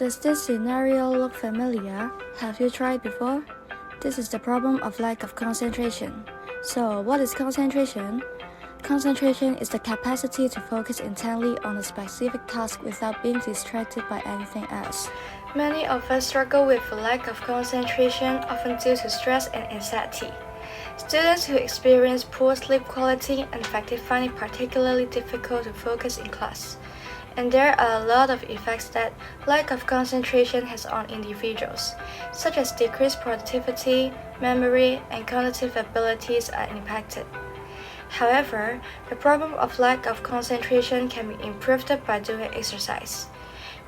Does this scenario look familiar? Have you tried before? This is the problem of lack of concentration. So, what is concentration? Concentration is the capacity to focus intently on a specific task without being distracted by anything else. Many of us struggle with a lack of concentration, often due to stress and anxiety. Students who experience poor sleep quality and fatigue find it particularly difficult to focus in class. And there are a lot of effects that lack of concentration has on individuals, such as decreased productivity, memory, and cognitive abilities are impacted. However, the problem of lack of concentration can be improved by doing exercise.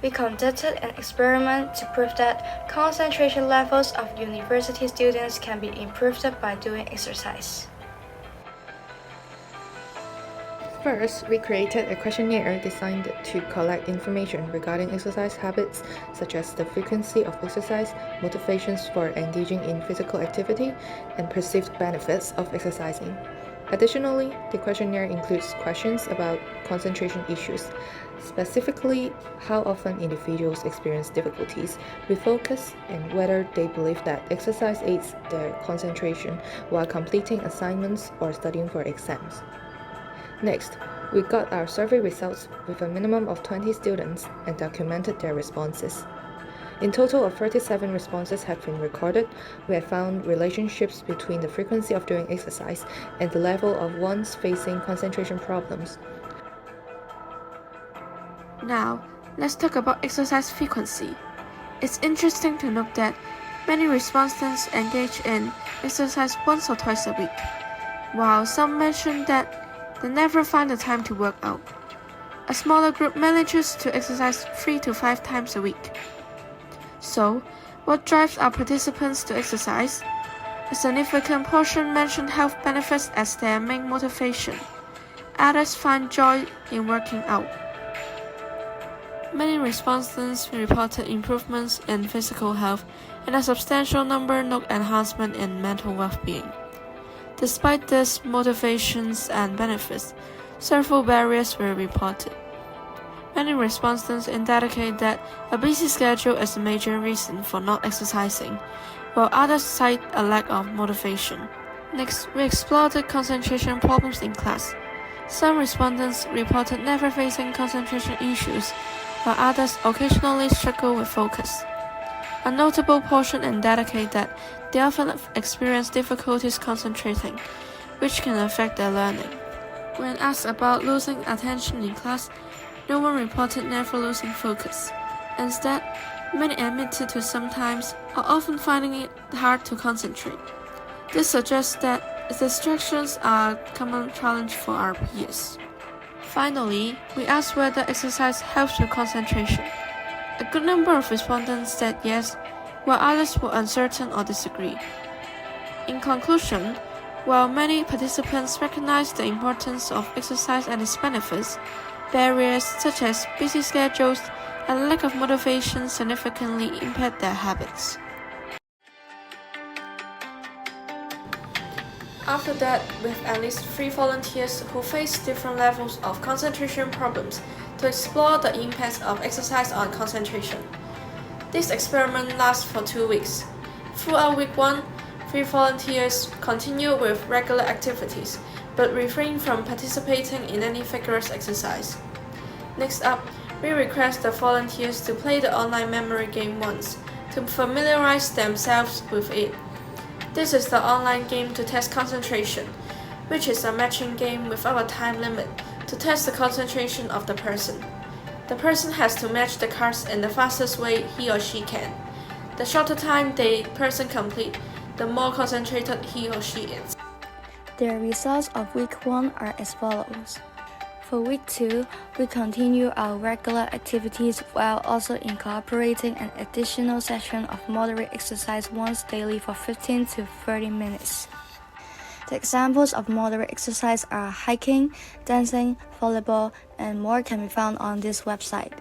We conducted an experiment to prove that concentration levels of university students can be improved by doing exercise. First, we created a questionnaire designed to collect information regarding exercise habits, such as the frequency of exercise, motivations for engaging in physical activity, and perceived benefits of exercising. Additionally, the questionnaire includes questions about concentration issues, specifically how often individuals experience difficulties with focus and whether they believe that exercise aids their concentration while completing assignments or studying for exams. Next, we got our survey results with a minimum of 20 students and documented their responses. In total of 37 responses have been recorded. We have found relationships between the frequency of doing exercise and the level of one's facing concentration problems. Now, let's talk about exercise frequency. It's interesting to note that many respondents engage in exercise once or twice a week, while some mention that they never find the time to work out. A smaller group manages to exercise 3 to 5 times a week. So, what drives our participants to exercise? A significant portion mention health benefits as their main motivation. Others find joy in working out. Many respondents reported improvements in physical health, and a substantial number note enhancement in mental well-being. Despite these motivations and benefits, several barriers were reported. Many respondents indicate that a busy schedule is a major reason for not exercising, while others cite a lack of motivation. Next, we explored the concentration problems in class. Some respondents reported never facing concentration issues, while others occasionally struggle with focus. A notable portion indicate that they often experience difficulties concentrating, which can affect their learning. When asked about losing attention in class, no one reported never losing focus. Instead, many admitted to sometimes or often finding it hard to concentrate. This suggests that distractions are a common challenge for our peers. Finally, we asked whether exercise helps with concentration. A good number of respondents said yes, while others were uncertain or disagree. In conclusion, while many participants recognize the importance of exercise and its benefits, barriers such as busy schedules and lack of motivation significantly impact their habits. After that, we have at least 3 volunteers who face different levels of concentration problems to explore the impacts of exercise on concentration. This experiment lasts for 2 weeks. Throughout week 1, 3 volunteers continue with regular activities, but refrain from participating in any vigorous exercise. Next up, we request the volunteers to play the online memory game once, to familiarize themselves with it. This is the online game to test concentration, which is a matching game without a time limit to test the concentration of the person. The person has to match the cards in the fastest way he or she can. The shorter time the person completes, the more concentrated he or she is. The results of week 1 are as follows. For week 2, we continue our regular activities while also incorporating an additional session of moderate exercise once daily for 15 to 30 minutes. The examples of moderate exercise are hiking, dancing, volleyball, and more can be found on this website.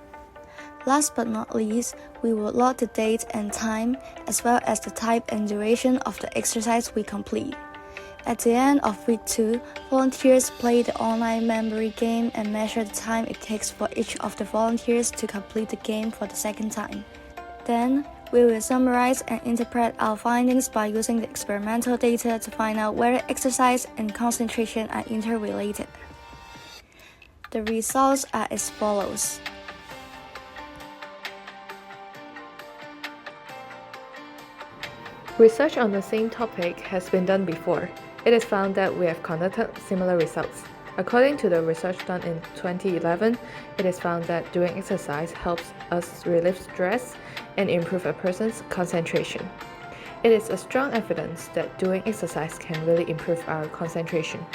Last but not least, we will log the date and time, as well as the type and duration of the exercise we complete. At the end of week 2, volunteers play the online memory game and measure the time it takes for each of the volunteers to complete the game for the second time. Then, we will summarize and interpret our findings by using the experimental data to find out whether exercise and concentration are interrelated. The results are as follows. Research on the same topic has been done before. It is found that we have conducted similar results. According to the research done in 2011, it is found that doing exercise helps us relieve stress and improve a person's concentration. It is a strong evidence that doing exercise can really improve our concentration.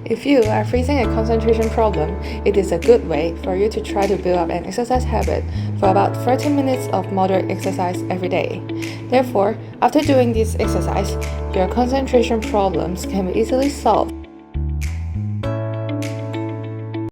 If you are facing a concentration problem, it is a good way for you to try to build up an exercise habit for about 30 minutes of moderate exercise every day. Therefore, after doing this exercise, your concentration problems can be easily solved.